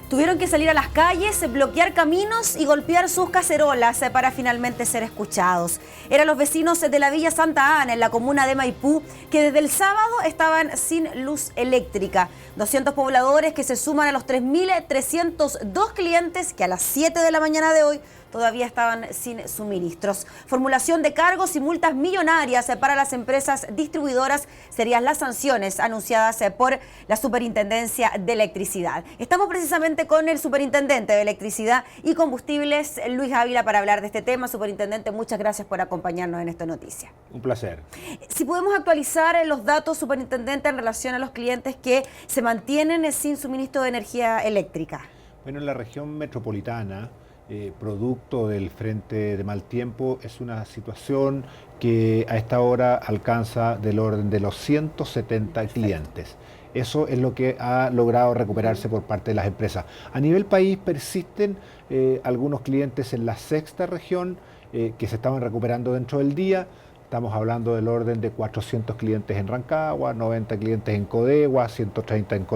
Tuvieron que salir a las calles, bloquear caminos y golpear sus cacerolas para finalmente ser escuchados. Eran los vecinos de la Villa Santa Ana, en la comuna de Maipú, que desde el sábado estaban sin luz eléctrica. 200 pobladores que se suman a los 3.302 clientes que a las 7 de la mañana de hoy todavía estaban sin suministros. Formulación de cargos y multas millonarias para las empresas distribuidoras serían las sanciones anunciadas por la Superintendencia de Electricidad. Estamos precisamente con el Superintendente de Electricidad y Combustibles, Luis Ávila, para hablar de este tema. Superintendente, muchas gracias por acompañarnos en esta noticia. Un placer. Si podemos actualizar los datos, Superintendente, en relación a los clientes que se mantienen sin suministro de energía eléctrica. Bueno, en la región metropolitana, producto del frente de mal tiempo, es una situación que a esta hora alcanza del orden de los 170 clientes. Eso es lo que ha logrado recuperarse por parte de las empresas. A nivel país persisten algunos clientes en la sexta región que se estaban recuperando dentro del día. Estamos hablando del orden de 400 clientes en Rancagua, 90 clientes en Codegua, 130 en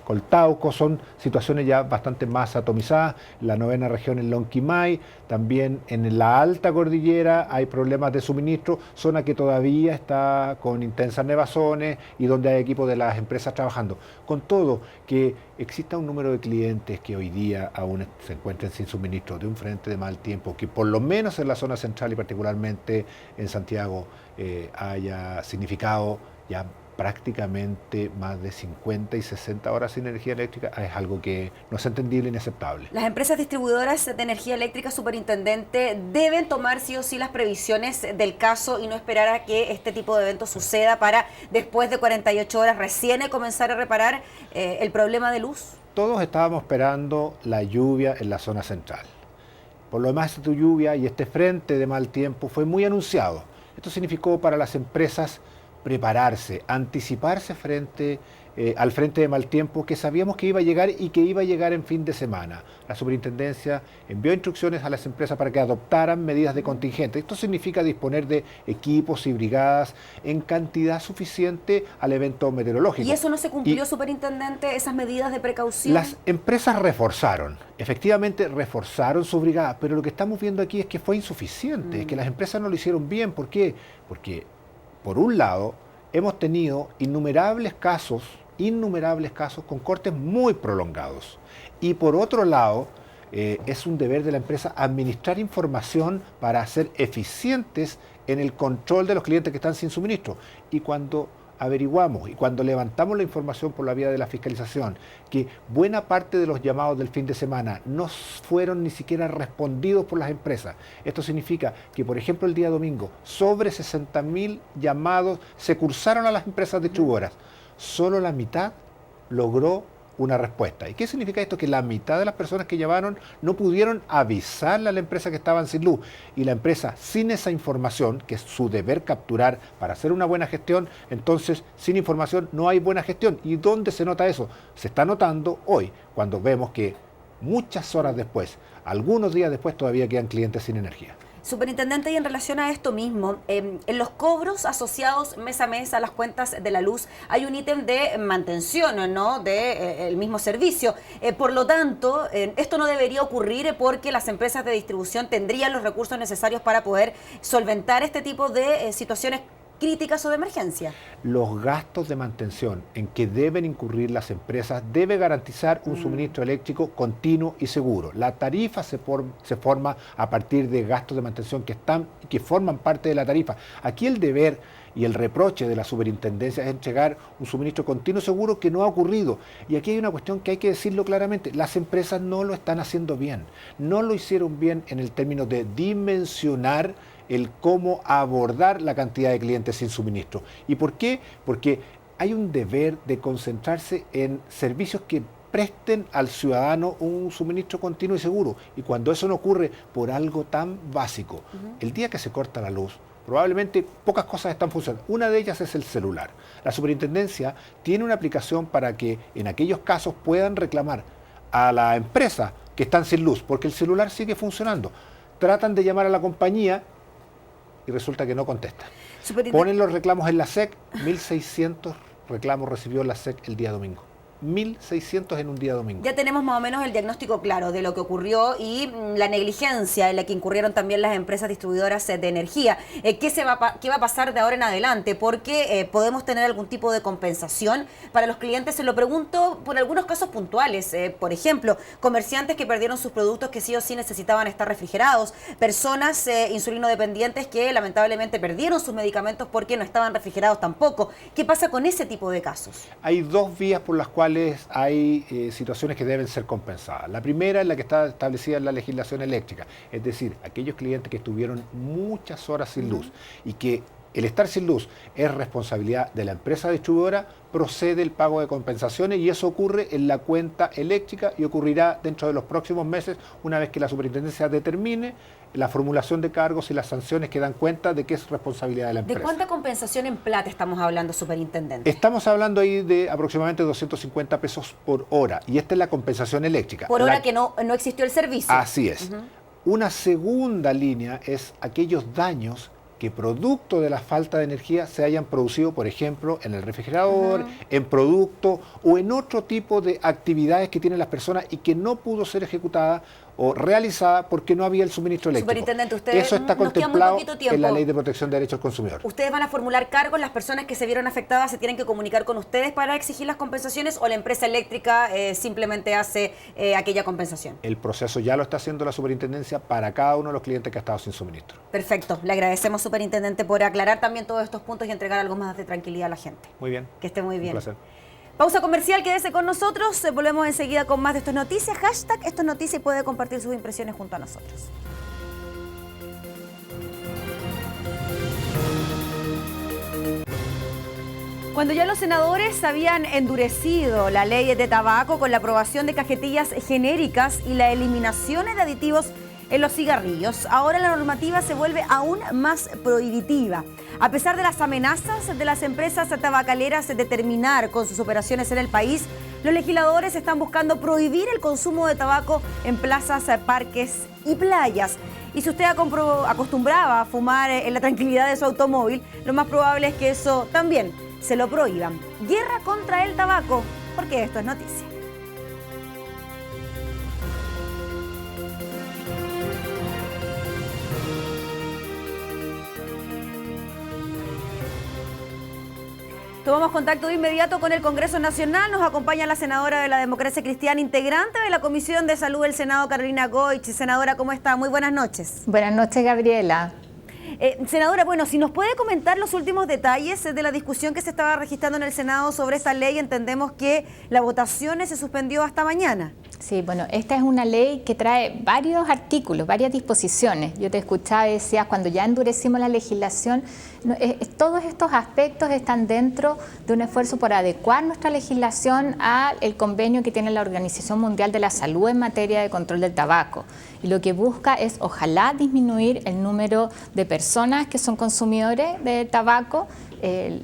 Coltauco. Son situaciones ya bastante más atomizadas. La novena región en Lonquimay, también en la alta cordillera hay problemas de suministro, zona que todavía está con intensas nevazones y donde hay equipos de las empresas trabajando. Con todo, que exista un número de clientes que hoy día aún se encuentren sin suministro de un frente de mal tiempo, que por lo menos en la zona central y particularmente en Santiago haya significado ya prácticamente más de 50 y 60 horas sin energía eléctrica, es algo que no es entendible e inaceptable. Las empresas distribuidoras de energía eléctrica, Superintendente, deben tomar sí o sí las previsiones del caso y no esperar a que este tipo de evento suceda para después de 48 horas recién comenzar a reparar el problema de luz. Todos estábamos esperando la lluvia en la zona central. Por lo demás, esta lluvia y este frente de mal tiempo fue muy anunciado. Esto significó para las empresas prepararse, anticiparse frente al frente de mal tiempo que sabíamos que iba a llegar y que iba a llegar en fin de semana. La superintendencia envió instrucciones a las empresas para que adoptaran medidas de contingente. Esto significa disponer de equipos y brigadas en cantidad suficiente al evento meteorológico. ¿Y eso no se cumplió, Superintendente, esas medidas de precaución? Las empresas reforzaron, efectivamente reforzaron su brigada, pero lo que estamos viendo aquí es que fue insuficiente, que las empresas no lo hicieron bien. ¿Por qué? Porque por un lado, hemos tenido innumerables casos con cortes muy prolongados. Y por otro lado, es un deber de la empresa administrar información para ser eficientes en el control de los clientes que están sin suministro. Y cuando averiguamos y cuando levantamos la información por la vía de la fiscalización, que buena parte de los llamados del fin de semana no fueron ni siquiera respondidos por las empresas. Esto significa que, por ejemplo, el día domingo, sobre 60.000 llamados se cursaron a las empresas distribuidoras. Solo la mitad logró una respuesta. ¿Y qué significa esto? Que la mitad de las personas que llamaron no pudieron avisarle a la empresa que estaban sin luz. Y la empresa, sin esa información, que es su deber capturar para hacer una buena gestión, entonces sin información no hay buena gestión. ¿Y dónde se nota eso? Se está notando hoy, cuando vemos que muchas horas después, algunos días después, todavía quedan clientes sin energía. Superintendente, y en relación a esto mismo, en los cobros asociados mes a mes a las cuentas de la luz hay un ítem de mantención, ¿no?, del mismo servicio. Por lo tanto, esto no debería ocurrir porque las empresas de distribución tendrían los recursos necesarios para poder solventar este tipo de situaciones críticas o de emergencia. Los gastos de mantención en que deben incurrir las empresas debe garantizar un suministro eléctrico continuo y seguro. La tarifa se forma a partir de gastos de mantención que forman parte de la tarifa. Aquí el deber y el reproche de la superintendencia es entregar un suministro continuo y seguro, que no ha ocurrido. Y aquí hay una cuestión que hay que decirlo claramente: las empresas no lo están haciendo bien. No lo hicieron bien en el término de dimensionar el cómo abordar la cantidad de clientes sin suministro. ¿Y por qué? Porque hay un deber de concentrarse en servicios que presten al ciudadano un suministro continuo y seguro. Y cuando eso no ocurre por algo tan básico, el día que se corta la luz, probablemente pocas cosas están funcionando. Una de ellas es el celular. La superintendencia tiene una aplicación para que en aquellos casos puedan reclamar a la empresa que están sin luz, porque el celular sigue funcionando. Tratan de llamar a la compañía y resulta que no contesta. Ponen los reclamos en la SEC, 1.600 reclamos recibió la SEC el día domingo. 1.600 en un día domingo. Ya tenemos más o menos el diagnóstico claro de lo que ocurrió y la negligencia en la que incurrieron también las empresas distribuidoras de energía. ¿Qué va a pasar de ahora en adelante? Porque podemos tener algún tipo de compensación para los clientes. Se lo pregunto por algunos casos puntuales. Por ejemplo, comerciantes que perdieron sus productos que sí o sí necesitaban estar refrigerados, personas insulinodependientes que lamentablemente perdieron sus medicamentos porque no estaban refrigerados tampoco. ¿Qué pasa con ese tipo de casos? Hay dos vías por las cuales hay situaciones que deben ser compensadas. La primera es la que está establecida en la legislación eléctrica, es decir, aquellos clientes que estuvieron muchas horas sin luz y que el estar sin luz es responsabilidad de la empresa distribuidora, procede el pago de compensaciones y eso ocurre en la cuenta eléctrica y ocurrirá dentro de los próximos meses una vez que la superintendencia determine la formulación de cargos y las sanciones que dan cuenta de que es responsabilidad de la empresa. ¿De cuánta compensación en plata estamos hablando, superintendente? Estamos hablando ahí de aproximadamente 250 pesos por hora y esta es la compensación eléctrica. Por hora que no existió el servicio. Así es. Una segunda línea es aquellos daños que producto de la falta de energía se hayan producido, por ejemplo, en el refrigerador, en producto o en otro tipo de actividades que tienen las personas y que no pudo ser ejecutada o realizada porque no había el suministro eléctrico. Superintendente, eso está contemplado en la Ley de Protección de Derechos del Consumidor. ¿Ustedes van a formular cargos? ¿Las personas que se vieron afectadas se tienen que comunicar con ustedes para exigir las compensaciones o la empresa eléctrica simplemente hace aquella compensación? El proceso ya lo está haciendo la superintendencia para cada uno de los clientes que ha estado sin suministro. Perfecto. Le agradecemos, superintendente, por aclarar también todos estos puntos y entregar algo más de tranquilidad a la gente. Muy bien. Que esté muy bien. Un placer. Pausa comercial, quédese con nosotros. Volvemos enseguida con más de Esto es Noticia. Hashtag Esto es Noticia y puede compartir sus impresiones junto a nosotros. Cuando ya los senadores habían endurecido la ley de tabaco con la aprobación de cajetillas genéricas y la eliminación de aditivos en los cigarrillos, ahora la normativa se vuelve aún más prohibitiva. A pesar de las amenazas de las empresas tabacaleras de terminar con sus operaciones en el país, los legisladores están buscando prohibir el consumo de tabaco en plazas, parques y playas. Y si usted acostumbraba a fumar en la tranquilidad de su automóvil, lo más probable es que eso también se lo prohíban. Guerra contra el tabaco, porque esto es noticia. Tomamos contacto de inmediato con el Congreso Nacional. Nos acompaña la senadora de la Democracia Cristiana, integrante de la Comisión de Salud del Senado, Carolina Goich. Senadora, ¿cómo está? Muy buenas noches. Buenas noches, Gabriela. Senadora, bueno, si nos puede comentar los últimos detalles de la discusión que se estaba registrando en el Senado sobre esta ley. Entendemos que la votación se suspendió hasta mañana. Sí, bueno, esta es una ley que trae varios artículos, varias disposiciones. Yo te escuchaba y decías, cuando ya endurecimos la legislación, todos estos aspectos están dentro de un esfuerzo por adecuar nuestra legislación al convenio que tiene la Organización Mundial de la Salud en materia de control del tabaco. Y lo que busca es, ojalá, disminuir el número de personas que son consumidores de tabaco.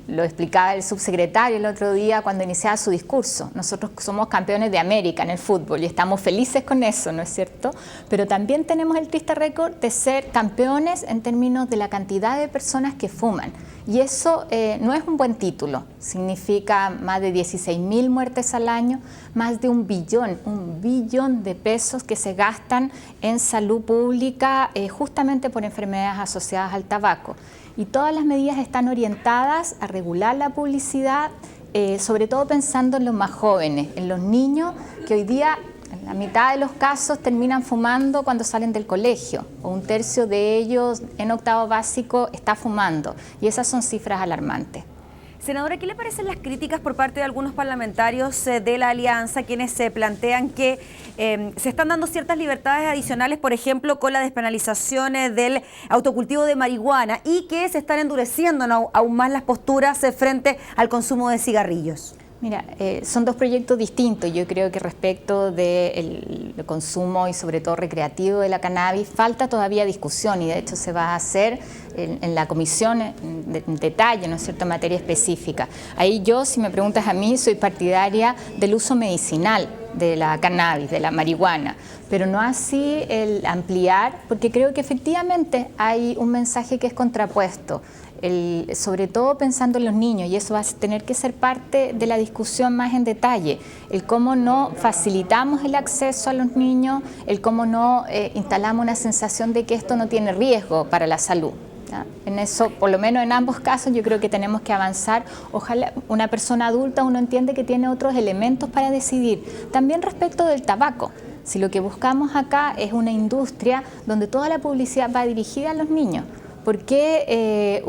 Lo explicaba el subsecretario el otro día cuando iniciaba su discurso. Nosotros somos campeones de América en el fútbol y estamos felices con eso, ¿no es cierto? Pero también tenemos el triste récord de ser campeones en términos de la cantidad de personas que fuman. Y eso no es un buen título. Significa más de 16.000 muertes al año, más de un billón de pesos que se gastan en salud pública justamente por enfermedades asociadas al tabaco. Y todas las medidas están orientadas a regular la publicidad, sobre todo pensando en los más jóvenes, en los niños que hoy día, en la mitad de los casos, terminan fumando cuando salen del colegio, o un tercio de ellos en octavo básico está fumando, y esas son cifras alarmantes. Senadora, ¿qué le parecen las críticas por parte de algunos parlamentarios de la Alianza, quienes se plantean que se están dando ciertas libertades adicionales, por ejemplo, con la despenalización del autocultivo de marihuana y que se están endureciendo aún más las posturas frente al consumo de cigarrillos? Mira, son dos proyectos distintos. Yo creo que respecto del consumo y sobre todo recreativo de la cannabis falta todavía discusión y de hecho se va a hacer en la comisión en detalle, ¿no es cierto?, en materia específica. Ahí yo, si me preguntas a mí, soy partidaria del uso medicinal de la cannabis, de la marihuana, pero no así el ampliar, porque creo que efectivamente hay un mensaje que es contrapuesto. sobre todo pensando en los niños, y eso va a tener que ser parte de la discusión más en detalle, el cómo no facilitamos el acceso a los niños, el cómo no instalamos una sensación de que esto no tiene riesgo para la salud. ¿Ya? En eso, por lo menos en ambos casos, yo creo que tenemos que avanzar. Ojalá una persona adulta, uno entiende que tiene otros elementos para decidir. También respecto del tabaco, si lo que buscamos acá es una industria donde toda la publicidad va dirigida a los niños, ¿por qué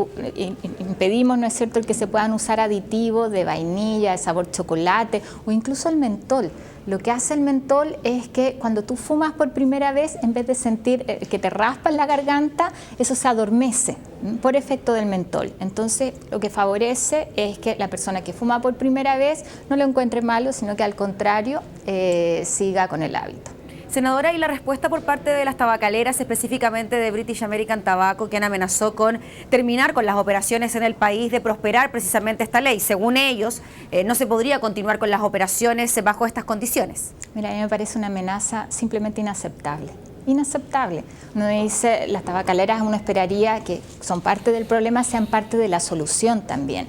impedimos, no es cierto, el que se puedan usar aditivos de vainilla, de sabor chocolate o incluso el mentol? Lo que hace el mentol es que cuando tú fumas por primera vez, en vez de sentir que te raspa en la garganta, eso se adormece por efecto del mentol. Entonces, lo que favorece es que la persona que fuma por primera vez no lo encuentre malo, sino que al contrario, siga con el hábito. Senadora, y la respuesta por parte de las tabacaleras, específicamente de British American Tobacco, quien amenazó con terminar con las operaciones en el país de prosperar precisamente esta ley. Según ellos, no se podría continuar con las operaciones bajo estas condiciones. Mira, a mí me parece una amenaza simplemente inaceptable. Inaceptable. Uno dice, las tabacaleras, uno esperaría que son parte del problema, sean parte de la solución también.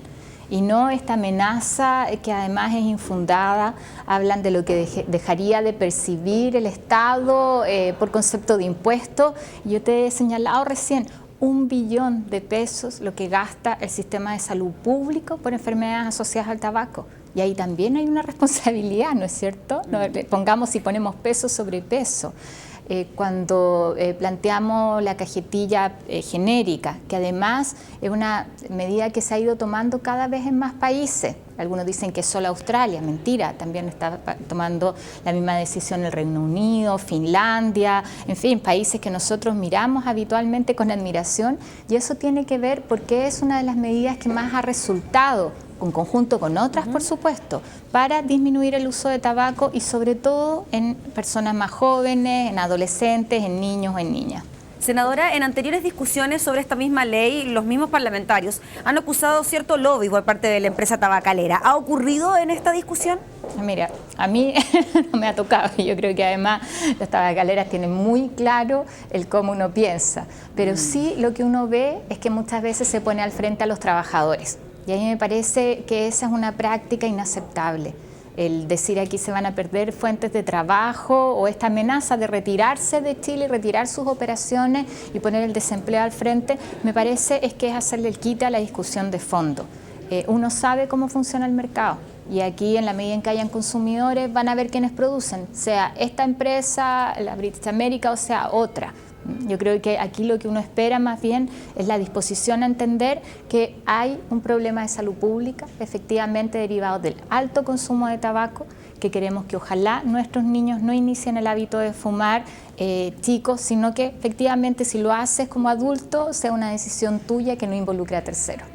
Y no esta amenaza que además es infundada, hablan de lo que dejaría de percibir el Estado por concepto de impuestos. Yo te he señalado recién, 1 billón de pesos lo que gasta el sistema de salud público por enfermedades asociadas al tabaco. Y ahí también hay una responsabilidad, ¿no es cierto? Pongamos y ponemos peso sobre peso. Cuando planteamos la cajetilla genérica, que además es una medida que se ha ido tomando cada vez en más países. Algunos dicen que es solo Australia, mentira, también está tomando la misma decisión el Reino Unido, Finlandia, en fin, países que nosotros miramos habitualmente con admiración, y eso tiene que ver porque es una de las medidas que más ha resultado, en conjunto con otras, por supuesto, para disminuir el uso de tabaco y sobre todo en personas más jóvenes, en adolescentes, en niños o en niñas. Senadora, en anteriores discusiones sobre esta misma ley, los mismos parlamentarios han acusado cierto lobby por parte de la empresa tabacalera. ¿Ha ocurrido en esta discusión? Mira, a mí no me ha tocado. Yo creo que además las tabacaleras tienen muy claro el cómo uno piensa. Pero sí lo que uno ve es que muchas veces se pone al frente a los trabajadores. Y a mí me parece que esa es una práctica inaceptable. El decir aquí se van a perder fuentes de trabajo o esta amenaza de retirarse de Chile y retirar sus operaciones y poner el desempleo al frente, me parece es que es hacerle el quite a la discusión de fondo. Uno sabe cómo funciona el mercado y aquí en la medida en que hayan consumidores van a ver quiénes producen, sea esta empresa, la British American o sea otra. Yo creo que aquí lo que uno espera más bien es la disposición a entender que hay un problema de salud pública, efectivamente derivado del alto consumo de tabaco, que queremos que ojalá nuestros niños no inicien el hábito de fumar chicos, sino que efectivamente si lo haces como adulto sea una decisión tuya que no involucre a terceros.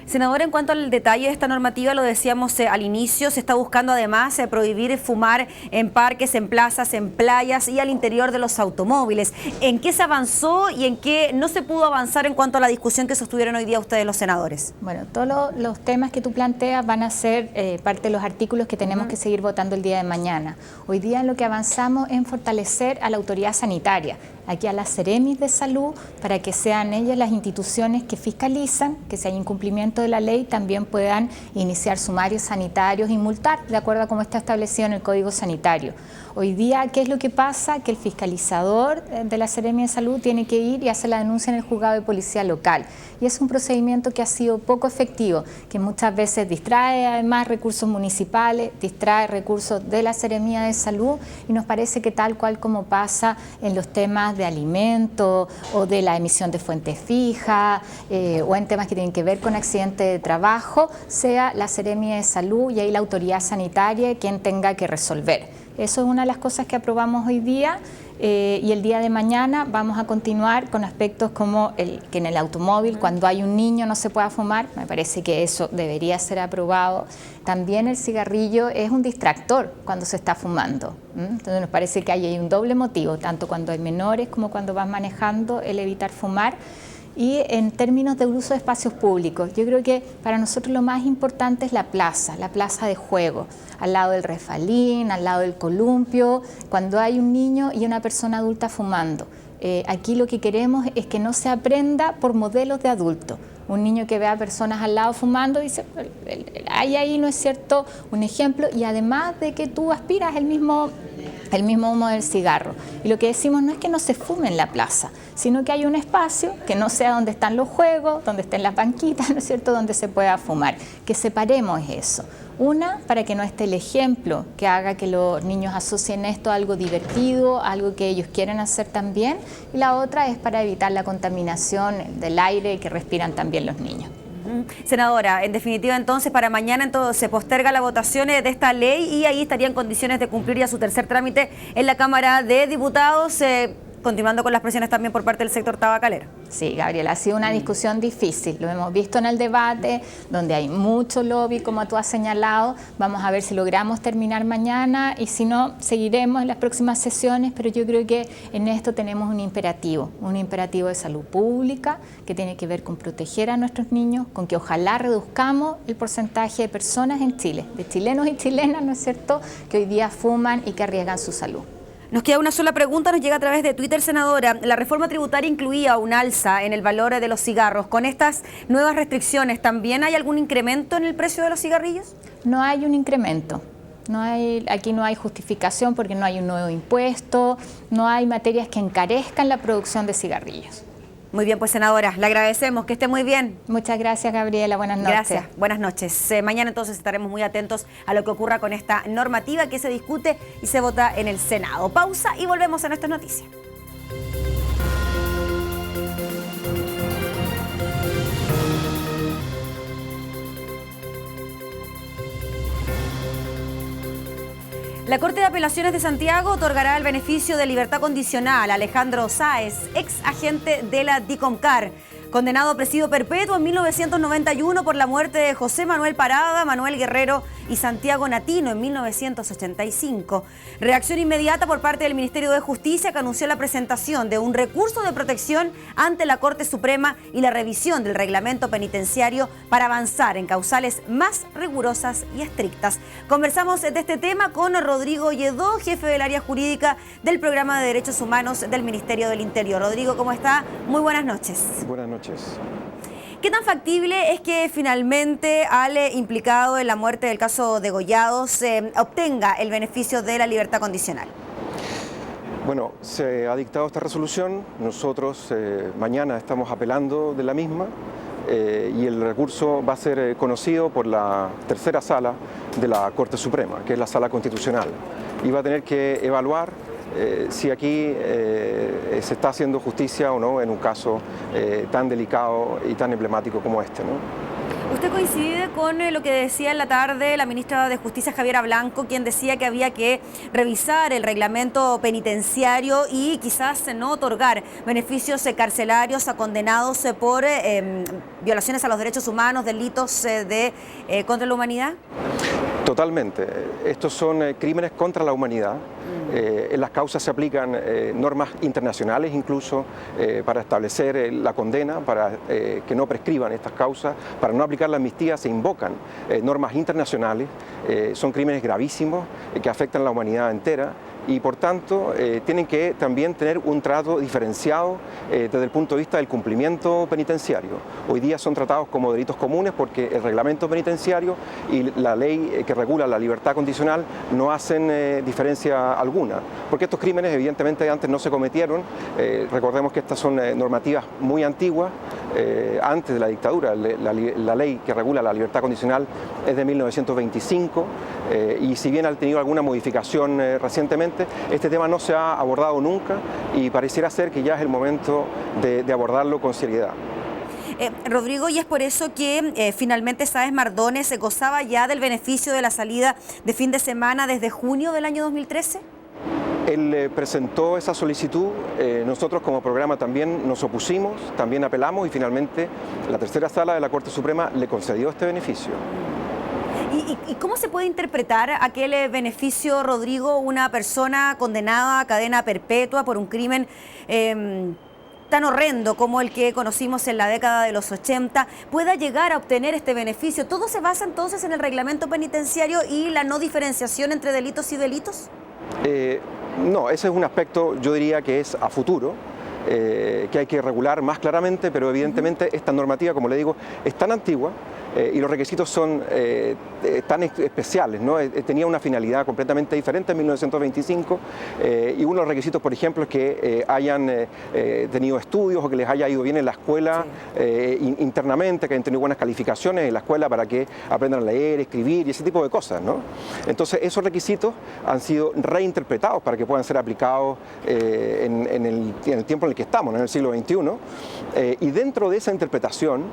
Senadora, en cuanto al detalle de esta normativa, lo decíamos al inicio, se está buscando además prohibir fumar en parques, en plazas, en playas y al interior de los automóviles. ¿En qué se avanzó y en qué no se pudo avanzar en cuanto a la discusión que sostuvieron hoy día ustedes los senadores? Bueno, todos los temas que tú planteas van a ser parte de los artículos que tenemos que seguir votando el día de mañana. Hoy día lo que avanzamos es en fortalecer a la autoridad sanitaria, aquí a las Seremis de Salud, para que sean ellas las instituciones que fiscalizan, que si hay incumplimiento de la ley también puedan iniciar sumarios sanitarios y multar, de acuerdo a cómo está establecido en el Código Sanitario. Hoy día, ¿qué es lo que pasa? Que el fiscalizador de la Seremi de Salud tiene que ir y hacer la denuncia en el juzgado de policía local. Y es un procedimiento que ha sido poco efectivo, que muchas veces distrae además recursos municipales, distrae recursos de la Seremi de Salud, y nos parece que tal cual como pasa en los temas de alimentos o de la emisión de fuentes fijas o en temas que tienen que ver con accidentes de trabajo, sea la Seremi de Salud y ahí la autoridad sanitaria quien tenga que resolver. Eso es una de las cosas que aprobamos hoy día y el día de mañana vamos a continuar con aspectos como que en el automóvil cuando hay un niño no se pueda fumar, me parece que eso debería ser aprobado. También el cigarrillo es un distractor cuando se está fumando, entonces nos parece que hay un doble motivo, tanto cuando hay menores como cuando vas manejando, el evitar fumar. Y en términos de uso de espacios públicos, yo creo que para nosotros lo más importante es la plaza de juego, al lado del refalín, al lado del columpio, cuando hay un niño y una persona adulta fumando. Aquí lo que queremos es que no se aprenda por modelos de adultos. Un niño que ve a personas al lado fumando dice, hay ahí, ¿no es cierto?, un ejemplo, y además de que tú aspiras el mismo humo del cigarro. Y lo que decimos no es que no se fume en la plaza, sino que hay un espacio que no sea donde están los juegos, donde estén las banquitas, ¿no es cierto?, donde se pueda fumar, que separemos eso. Una, para que no esté el ejemplo que haga que los niños asocien esto a algo divertido, algo que ellos quieren hacer también, y la otra es para evitar la contaminación del aire que respiran también los niños. Senadora, en definitiva entonces para mañana entonces se posterga la votación de esta ley y ahí estaría en condiciones de cumplir ya su tercer trámite en la Cámara de Diputados, continuando con las presiones también por parte del sector tabacalero. Sí, Gabriela, ha sido una discusión difícil, lo hemos visto en el debate, donde hay mucho lobby, como tú has señalado. Vamos a ver si logramos terminar mañana y si no, seguiremos en las próximas sesiones, pero yo creo que en esto tenemos un imperativo de salud pública que tiene que ver con proteger a nuestros niños, con que ojalá reduzcamos el porcentaje de personas en Chile, de chilenos y chilenas, ¿no es cierto?, que hoy día fuman y que arriesgan su salud. Nos queda una sola pregunta, nos llega a través de Twitter, senadora. La reforma tributaria incluía un alza en el valor de los cigarros. ¿Con estas nuevas restricciones también hay algún incremento en el precio de los cigarrillos? No hay un incremento. Aquí no hay justificación porque no hay un nuevo impuesto, no hay materias que encarezcan la producción de cigarrillos. Muy bien, pues senadora, le agradecemos, que esté muy bien. Muchas gracias, Gabriela, buenas noches. Gracias, buenas noches. Mañana entonces estaremos muy atentos a lo que ocurra con esta normativa que se discute y se vota en el Senado. Pausa y volvemos a nuestras noticias. La Corte de Apelaciones de Santiago otorgará el beneficio de libertad condicional a Alejandro Sáez, ex agente de la DICOMCAR, condenado a presidio perpetuo en 1991 por la muerte de José Manuel Parada, Manuel Guerrero y Santiago Natino en 1985. Reacción inmediata por parte del Ministerio de Justicia, que anunció la presentación de un recurso de protección ante la Corte Suprema y la revisión del reglamento penitenciario para avanzar en causales más rigurosas y estrictas. Conversamos de este tema con Rodrigo Lledó, jefe del área jurídica del Programa de Derechos Humanos del Ministerio del Interior. Rodrigo, ¿cómo está? Muy buenas noches. Buenas noches. ¿Qué tan factible es que finalmente al implicado en la muerte del caso Degollados obtenga el beneficio de la libertad condicional? Bueno, se ha dictado esta resolución, nosotros mañana estamos apelando de la misma y el recurso va a ser conocido por la tercera sala de la Corte Suprema, que es la sala constitucional, y va a tener que evaluar si aquí se está haciendo justicia o no en un caso tan delicado y tan emblemático como este, ¿no? ¿Usted coincide con lo que decía en la tarde la ministra de Justicia, Javiera Blanco, quien decía que había que revisar el reglamento penitenciario y quizás no otorgar beneficios carcelarios a condenados por violaciones a los derechos humanos, delitos contra la humanidad? Totalmente. Estos son crímenes contra la humanidad. En las causas se aplican normas internacionales incluso para establecer la condena, para que no prescriban estas causas, para no aplicar la amnistía se invocan normas internacionales. Son crímenes gravísimos que afectan a la humanidad entera y por tanto tienen que también tener un trato diferenciado desde el punto de vista del cumplimiento penitenciario. Hoy día son tratados como delitos comunes porque el reglamento penitenciario y la ley que regula la libertad condicional no hacen diferencia alguna, porque estos crímenes evidentemente antes no se cometieron. Recordemos que estas son normativas muy antiguas, antes de la dictadura. La ley que regula la libertad condicional es de 1925 y si bien ha tenido alguna modificación recientemente, este tema no se ha abordado nunca y pareciera ser que ya es el momento de abordarlo con seriedad. Rodrigo, y es por eso que finalmente Sáez Mardones gozaba ya del beneficio de la salida de fin de semana desde junio del año 2013. Él presentó esa solicitud, nosotros como programa también nos opusimos, también apelamos y finalmente la tercera sala de la Corte Suprema le concedió este beneficio. ¿Y cómo se puede interpretar aquel beneficio, Rodrigo, una persona condenada a cadena perpetua por un crimen tan horrendo como el que conocimos en la década de los 80, pueda llegar a obtener este beneficio? ¿Todo se basa entonces en el reglamento penitenciario y la no diferenciación entre delitos y delitos? No, ese es un aspecto, yo diría que es a futuro. que hay que regular más claramente, pero evidentemente esta normativa, como le digo, es tan antigua y los requisitos son tan especiales, ¿no? Tenía una finalidad completamente diferente en 1925 y uno de los requisitos, por ejemplo, es que hayan tenido estudios o que les haya ido bien en la escuela internamente, que hayan tenido buenas calificaciones en la escuela para que aprendan a leer, escribir y ese tipo de cosas, ¿no? Entonces esos requisitos han sido reinterpretados para que puedan ser aplicados en el tiempo en el que estamos, en el siglo XXI, y dentro de esa interpretación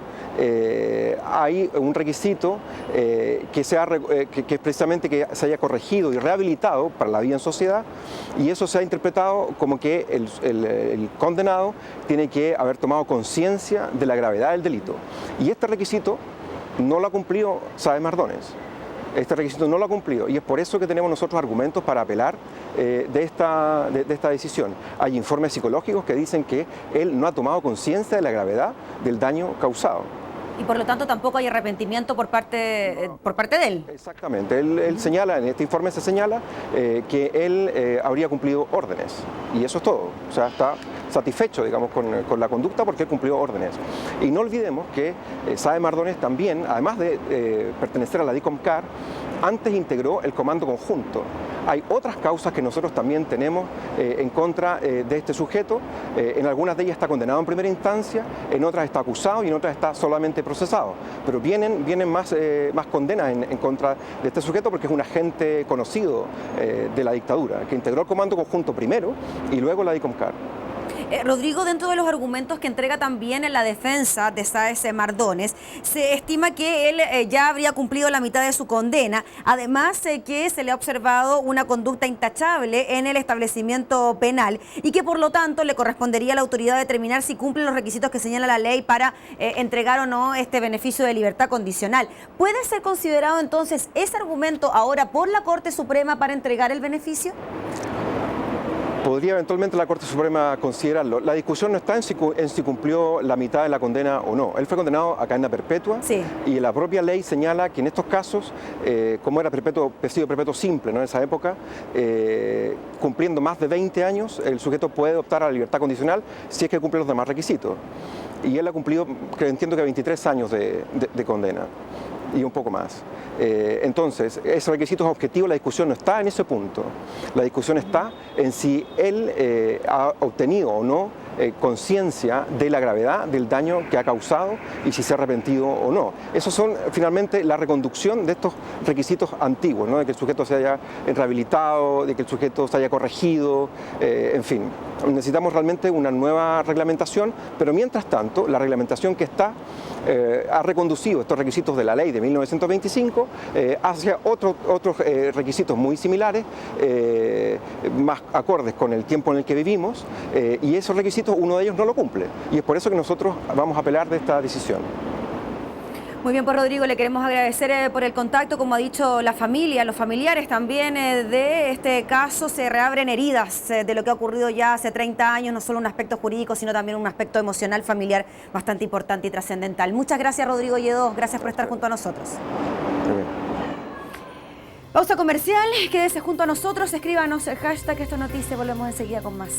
hay un requisito que es precisamente que se haya corregido y rehabilitado para la vida en sociedad, y eso se ha interpretado como que el condenado tiene que haber tomado conciencia de la gravedad del delito. Y este requisito no lo ha cumplido Sáez Mardones. Este requisito no lo ha cumplido y es por eso que tenemos nosotros argumentos para apelar de esta decisión. Hay informes psicológicos que dicen que él no ha tomado conciencia de la gravedad del daño causado. Y por lo tanto tampoco hay arrepentimiento por parte de él. Exactamente. Él señala, en este informe se señala que él habría cumplido órdenes. Y eso es todo. O sea, está satisfecho, digamos, con la conducta porque él cumplió órdenes. Y no olvidemos que Sáez Mardones también, además de pertenecer a la DICOMCAR, antes integró el Comando Conjunto. Hay otras causas que nosotros también tenemos en contra de este sujeto. En algunas de ellas está condenado en primera instancia, en otras está acusado y en otras está solamente procesado. Pero vienen más condenas en contra de este sujeto porque es un agente conocido de la dictadura, que integró el Comando Conjunto primero y luego la DICOMCAR. Rodrigo, dentro de los argumentos que entrega también en la defensa de Sáez Mardones, se estima que él ya habría cumplido la mitad de su condena, además que se le ha observado una conducta intachable en el establecimiento penal y que por lo tanto le correspondería a la autoridad determinar si cumple los requisitos que señala la ley para entregar o no este beneficio de libertad condicional. ¿Puede ser considerado entonces ese argumento ahora por la Corte Suprema para entregar el beneficio? Podría eventualmente la Corte Suprema considerarlo. La discusión no está en si cumplió la mitad de la condena o no. Él fue condenado a cadena perpetua y la propia ley señala que en estos casos, como era presidio perpetuo simple, ¿no? En esa época, cumpliendo más de 20 años, el sujeto puede optar a la libertad condicional si es que cumple los demás requisitos. Y él ha cumplido, entiendo que 23 años de condena y un poco más. Entonces, ese requisito es objetivo, la discusión no está en ese punto. La discusión está en si él ha obtenido o no conciencia de la gravedad del daño que ha causado y si se ha arrepentido o no. Esos son finalmente la reconducción de estos requisitos antiguos, ¿no? De que el sujeto se haya rehabilitado, de que el sujeto se haya corregido, en fin. Necesitamos realmente una nueva reglamentación, pero mientras tanto, la reglamentación que está ha reconducido estos requisitos de la ley de 1925 hacia otros requisitos muy similares, más acordes con el tiempo en el que vivimos, y esos requisitos uno de ellos no lo cumple. Y es por eso que nosotros vamos a apelar de esta decisión. Muy bien, pues Rodrigo, le queremos agradecer por el contacto. Como ha dicho la familia, los familiares también de este caso, se reabren heridas de lo que ha ocurrido ya hace 30 años, no solo un aspecto jurídico, sino también un aspecto emocional, familiar bastante importante y trascendental. Muchas gracias, Rodrigo Lledó, gracias por estar junto a nosotros. Pausa comercial, quédese junto a nosotros, escríbanos el hashtag Esto es Noticia, volvemos enseguida con más.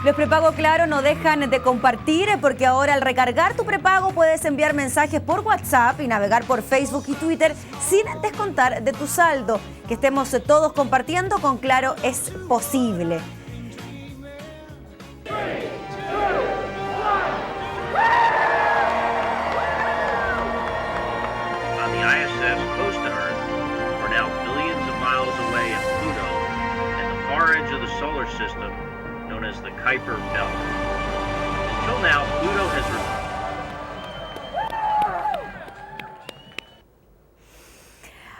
Los prepago Claro no dejan de compartir porque ahora al recargar tu prepago puedes enviar mensajes por WhatsApp y navegar por Facebook y Twitter sin descontar de tu saldo. Que estemos todos compartiendo con Claro es posible. On the ISS close to Earth, we're now billions of miles away in Pluto and the far edge of the solar system known as the Kuiper Belt. Until now, Pluto has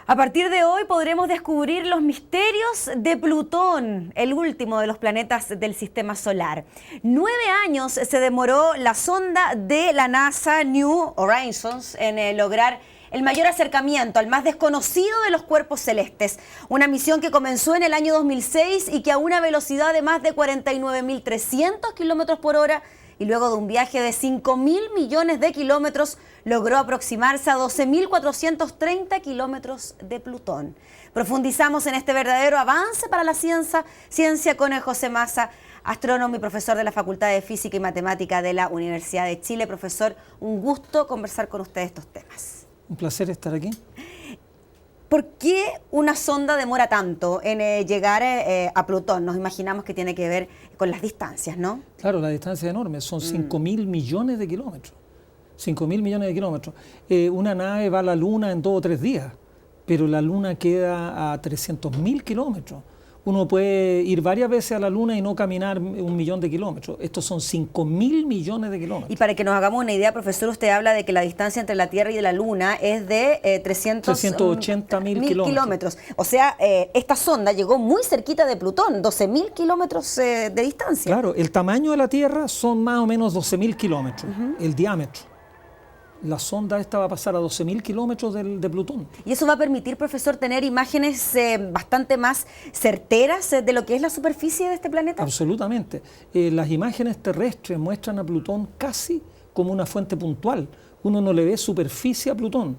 A partir de hoy podremos descubrir los misterios de Plutón, el último de los planetas del sistema solar. 9 años se demoró la sonda de la NASA New Horizons en lograr el mayor acercamiento al más desconocido de los cuerpos celestes. Una misión que comenzó en el año 2006 y que a una velocidad de más de 49.300 kilómetros por hora y luego de un viaje de 5.000 millones de kilómetros logró aproximarse a 12.430 kilómetros de Plutón. Profundizamos en este verdadero avance para la ciencia con José Massa, astrónomo y profesor de la Facultad de Física y Matemática de la Universidad de Chile. Profesor, un gusto conversar con usted estos temas. Un placer estar aquí. ¿Por qué una sonda demora tanto en llegar a Plutón? Nos imaginamos que tiene que ver con las distancias, ¿no? Claro, la distancia es enorme, son 5.000 millones de kilómetros. 5.000 millones de kilómetros. Una nave va a la Luna en 2 o 3 días, pero la Luna queda a 300.000 kilómetros. Uno puede ir varias veces a la Luna y no caminar 1.000.000 de kilómetros. Estos son 5.000 millones de kilómetros. Y para que nos hagamos una idea, profesor, usted habla de que la distancia entre la Tierra y de la Luna es de 380.000 kilómetros. O sea, esta sonda llegó muy cerquita de Plutón, 12.000 kilómetros de distancia. Claro, el tamaño de la Tierra son más o menos 12.000 kilómetros, el diámetro. La sonda esta va a pasar a 12.000 kilómetros de Plutón. ¿Y eso va a permitir, profesor, tener imágenes bastante más certeras de lo que es la superficie de este planeta? Absolutamente. Las imágenes terrestres muestran a Plutón casi como una fuente puntual. Uno no le ve superficie a Plutón.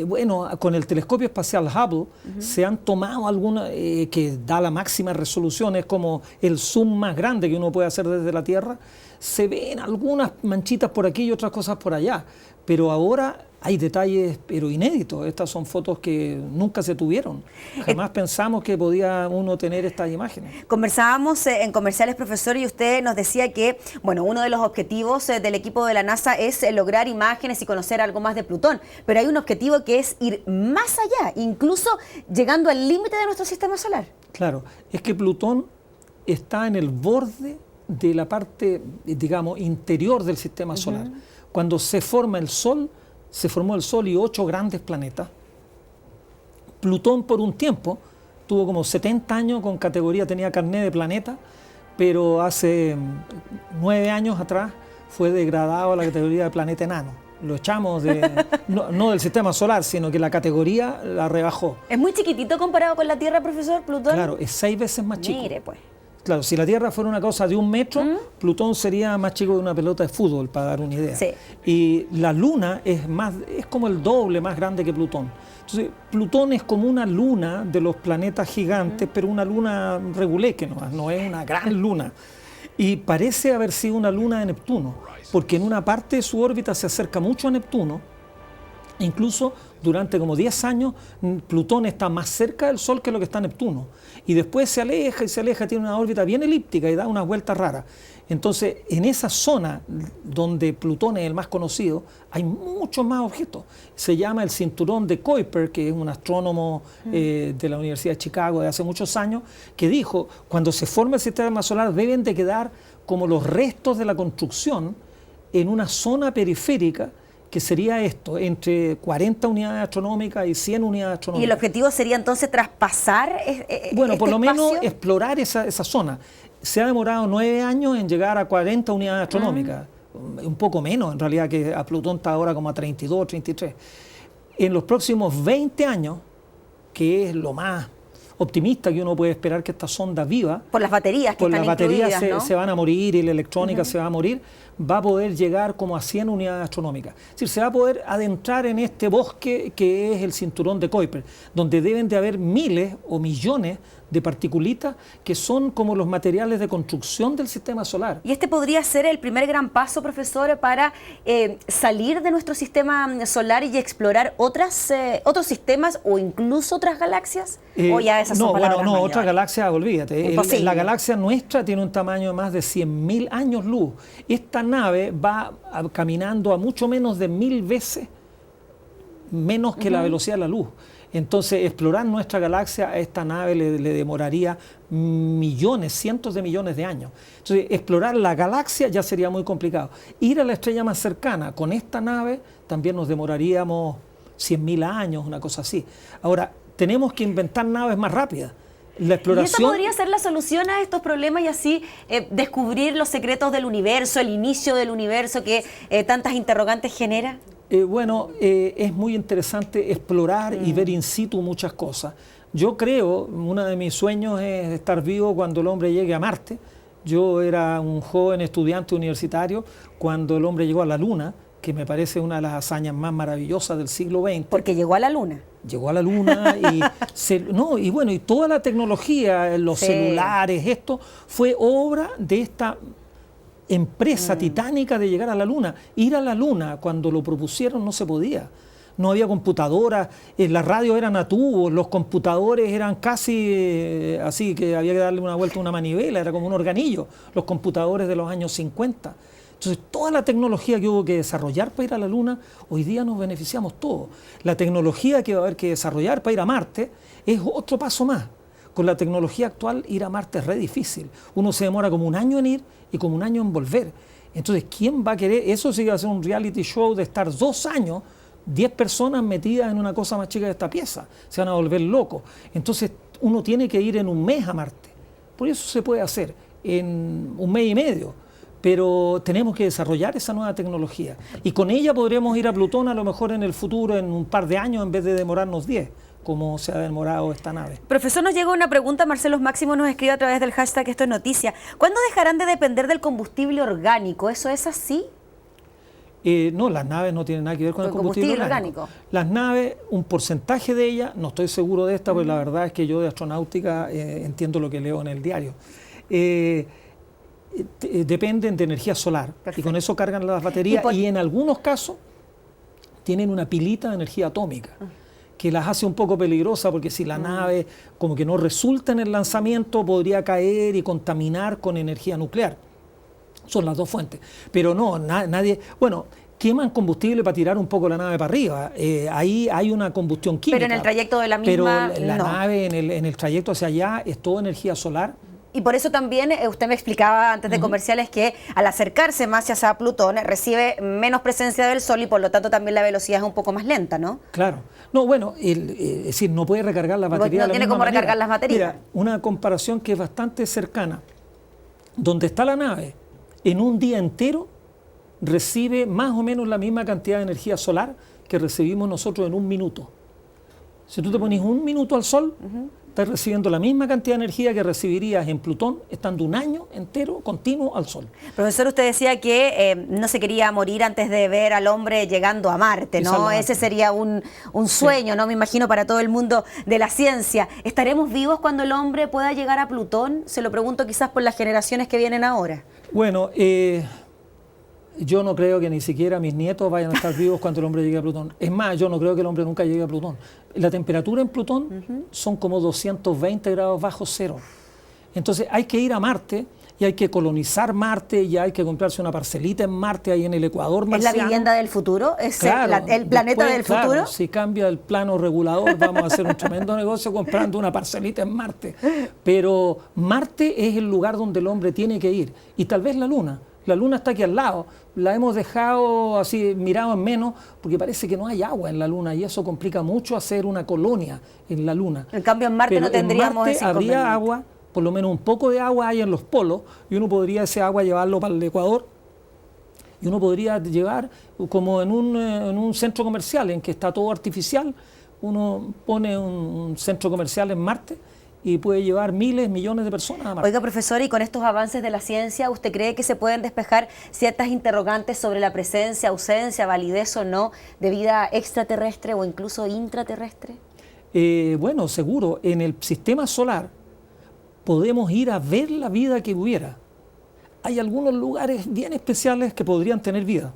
Bueno, con el telescopio espacial Hubble se han tomado algunas que da la máxima resolución, es como el zoom más grande que uno puede hacer desde la Tierra. Se ven algunas manchitas por aquí y otras cosas por allá, pero ahora hay detalles pero inéditos. Estas son fotos que nunca se tuvieron. Jamás pensamos que podía uno tener estas imágenes. Conversábamos en comerciales, profesor, y usted nos decía que, bueno, uno de los objetivos del equipo de la NASA es lograr imágenes y conocer algo más de Plutón, pero hay un objetivo que es ir más allá, incluso llegando al límite de nuestro sistema solar. Claro, es que Plutón está en el borde de la parte, digamos, interior del sistema solar. Cuando se forma el Sol, se formó el Sol y 8 grandes planetas. Plutón por un tiempo tuvo como 70 años con categoría, tenía carné de planeta, pero hace 9 años atrás fue degradado a la categoría de planeta enano. Lo echamos no del sistema solar, sino que la categoría la rebajó. ¿Es muy chiquitito comparado con la Tierra, profesor, Plutón? Claro, es 6 veces más chico. Mire, pues. Claro, si la Tierra fuera una cosa de 1 metro, Plutón sería más chico que una pelota de fútbol, para dar una idea. Sí. Y la Luna es como el doble más grande que Plutón. Entonces, Plutón es como una luna de los planetas gigantes, pero una luna reguleque nomás, no es una gran luna. Y parece haber sido una luna de Neptuno, porque en una parte de su órbita se acerca mucho a Neptuno. Incluso durante como 10 años Plutón está más cerca del Sol que lo que está Neptuno, y después se aleja y se aleja, tiene una órbita bien elíptica y da unas vueltas raras. Entonces, en esa zona donde Plutón es el más conocido, hay muchos más objetos. Se llama el cinturón de Kuiper, que es un astrónomo de la Universidad de Chicago de hace muchos años, que dijo, cuando se forma el sistema solar deben de quedar como los restos de la construcción en una zona periférica, que sería esto, entre 40 unidades astronómicas y 100 unidades astronómicas. ¿Y el objetivo sería entonces traspasar bueno, por lo espacio? menos explorar esa zona. Se ha demorado 9 años en llegar a 40 unidades astronómicas, un poco menos en realidad, que a Plutón está ahora como a 32, 33. En los próximos 20 años, que es lo más optimista que uno puede esperar que esta sonda viva, por las baterías que están incluidas, ¿no? se van a morir y la electrónica se va a morir, va a poder llegar como a 100 unidades astronómicas. Es decir, se va a poder adentrar en este bosque que es el cinturón de Kuiper, donde deben de haber miles o millones de partículas que son como los materiales de construcción del sistema solar. ¿Y este podría ser el primer gran paso, profesor, para salir de nuestro sistema solar y explorar otros sistemas o incluso otras galaxias? ¿O ya esas son palabras mayores? Otras galaxias, olvídate. La galaxia nuestra tiene un tamaño de más de 100.000 años luz. Esta nave va caminando a mucho menos de 1000 veces menos que la velocidad de la luz. Entonces, explorar nuestra galaxia a esta nave le demoraría millones, cientos de millones de años. Entonces, explorar la galaxia ya sería muy complicado. Ir a la estrella más cercana con esta nave también nos demoraríamos 100.000 años, una cosa así. Ahora, tenemos que inventar naves más rápidas. La exploración... ¿Y esa podría ser la solución a estos problemas y así descubrir los secretos del universo, el inicio del universo que tantas interrogantes genera? Es muy interesante explorar y ver in situ muchas cosas. Yo creo, uno de mis sueños es estar vivo cuando el hombre llegue a Marte. Yo era un joven estudiante universitario cuando el hombre llegó a la Luna, que me parece una de las hazañas más maravillosas del siglo XX. Porque llegó a la Luna. Llegó a la Luna y toda la tecnología, los celulares, esto fue obra de esta empresa titánica de llegar a la Luna. Ir a la Luna, cuando lo propusieron, no se podía. No había computadoras, las radios eran a tubos, los computadores eran casi así, que había que darle una vuelta a una manivela, era como un organillo, los computadores de los años 50. Entonces, toda la tecnología que hubo que desarrollar para ir a la Luna, hoy día nos beneficiamos todos. La tecnología que va a haber que desarrollar para ir a Marte es otro paso más. Con la tecnología actual, ir a Marte es re difícil. Uno se demora como un año en ir y como un año en volver. Entonces, ¿quién va a querer? Eso sí que va a ser un reality show de estar 2 años, 10 personas metidas en una cosa más chica de esta pieza. Se van a volver locos. Entonces, uno tiene que ir en un mes a Marte. Por eso se puede hacer en un mes y medio. Pero tenemos que desarrollar esa nueva tecnología. Y con ella podríamos ir a Plutón a lo mejor en el futuro, en un par de años, en vez de demorarnos 10, como se ha demorado esta nave. Profesor, nos llega una pregunta. Marcelo Máximo nos escribe a través del hashtag Esto es Noticia. ¿Cuándo dejarán de depender del combustible orgánico? ¿Eso es así? No, las naves no tienen nada que ver con el combustible orgánico. Las naves, un porcentaje de ellas, no estoy seguro de esta, porque la verdad es que yo de astronáutica entiendo lo que leo en el diario. Dependen de energía solar. Perfecto. Y con eso cargan las baterías y en algunos casos tienen una pilita de energía atómica que las hace un poco peligrosas, porque si la nave como que no resulta en el lanzamiento, podría caer y contaminar con energía nuclear. Son las dos fuentes. Pero no, nadie... Bueno, queman combustible para tirar un poco la nave para arriba. Ahí hay una combustión química. Pero en el trayecto de la misma... Pero la nave en el trayecto hacia allá es toda energía solar. Y por eso también usted me explicaba antes de comerciales que al acercarse más hacia Plutón recibe menos presencia del Sol y por lo tanto también la velocidad es un poco más lenta, ¿no? Claro. No, bueno, es decir, no puede recargar las baterías. No tiene cómo recargar las baterías. Mira, una comparación que es bastante cercana. Donde está la nave, en un día entero recibe más o menos la misma cantidad de energía solar que recibimos nosotros en un minuto. Si tú te pones un minuto al Sol, estás recibiendo la misma cantidad de energía que recibirías en Plutón estando un año entero continuo al Sol. Profesor, usted decía que no se quería morir antes de ver al hombre llegando a Marte, ¿no? Ese sería un sueño, ¿no? Me imagino, para todo el mundo de la ciencia. ¿Estaremos vivos cuando el hombre pueda llegar a Plutón? Se lo pregunto quizás por las generaciones que vienen ahora. Bueno, yo no creo que ni siquiera mis nietos vayan a estar vivos cuando el hombre llegue a Plutón. Es más, yo no creo que el hombre nunca llegue a Plutón. La temperatura en Plutón son como 220 grados bajo cero. Entonces hay que ir a Marte y hay que colonizar Marte y hay que comprarse una parcelita en Marte, ahí en el Ecuador marciano. ¿Es la vivienda del futuro? ¿Es claro, el planeta del futuro? Claro, si cambia el plano regulador vamos a hacer un tremendo negocio comprando una parcelita en Marte. Pero Marte es el lugar donde el hombre tiene que ir. Y tal vez la Luna. La Luna está aquí al lado, la hemos dejado así, mirado en menos, porque parece que no hay agua en la Luna y eso complica mucho hacer una colonia en la Luna. En cambio en Marte pero no tendríamos ese inconveniente. Habría agua, por lo menos un poco de agua hay en los polos y uno podría ese agua llevarlo para el Ecuador y uno podría llevar como en un centro comercial en que está todo artificial, uno pone un centro comercial en Marte y puede llevar miles, millones de personas a Marte. Oiga, profesor, y con estos avances de la ciencia, ¿usted cree que se pueden despejar ciertas interrogantes sobre la presencia, ausencia, validez o no de vida extraterrestre o incluso intraterrestre? Bueno, seguro. En el sistema solar podemos ir a ver la vida que hubiera. Hay algunos lugares bien especiales que podrían tener vida.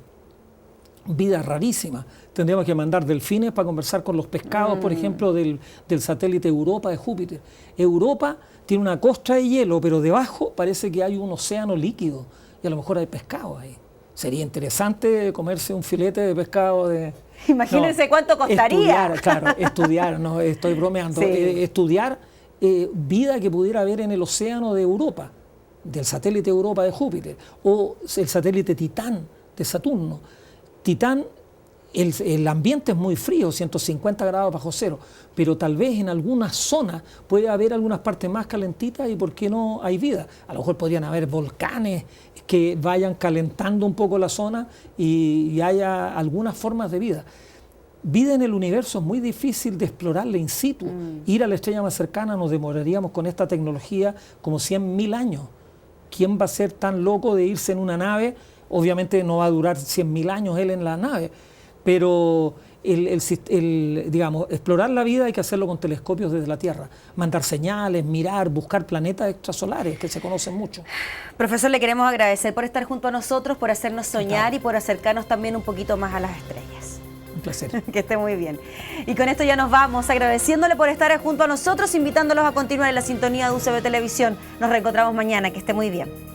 Vida rarísima. Tendríamos que mandar delfines para conversar con los pescados, por ejemplo, del satélite Europa de Júpiter. Europa tiene una costra de hielo, pero debajo parece que hay un océano líquido y a lo mejor hay pescado ahí. Sería interesante comerse un filete de pescado de... Imagínense cuánto costaría. Estudiar, no estoy bromeando. Sí. Estudiar vida que pudiera haber en el océano de Europa, del satélite Europa de Júpiter, o el satélite Titán de Saturno. Titán, el ambiente es muy frío, 150 grados bajo cero, pero tal vez en algunas zonas puede haber algunas partes más calentitas y ¿por qué no hay vida? A lo mejor podrían haber volcanes que vayan calentando un poco la zona y haya algunas formas de vida. Vida en el universo es muy difícil de explorarla in situ. Ir a la estrella más cercana nos demoraríamos con esta tecnología como 100.000 años. ¿quién va a ser tan loco de irse en una nave? Obviamente no va a durar 100.000 años él en la nave, pero digamos, explorar la vida hay que hacerlo con telescopios desde la Tierra, mandar señales, mirar, buscar planetas extrasolares que se conocen mucho. Profesor, le queremos agradecer por estar junto a nosotros, por hacernos soñar y por acercarnos también un poquito más a las estrellas. Un placer. Que esté muy bien. Y con esto ya nos vamos, agradeciéndole por estar junto a nosotros, invitándolos a continuar en la sintonía de UCB Televisión. Nos reencontramos mañana, que esté muy bien.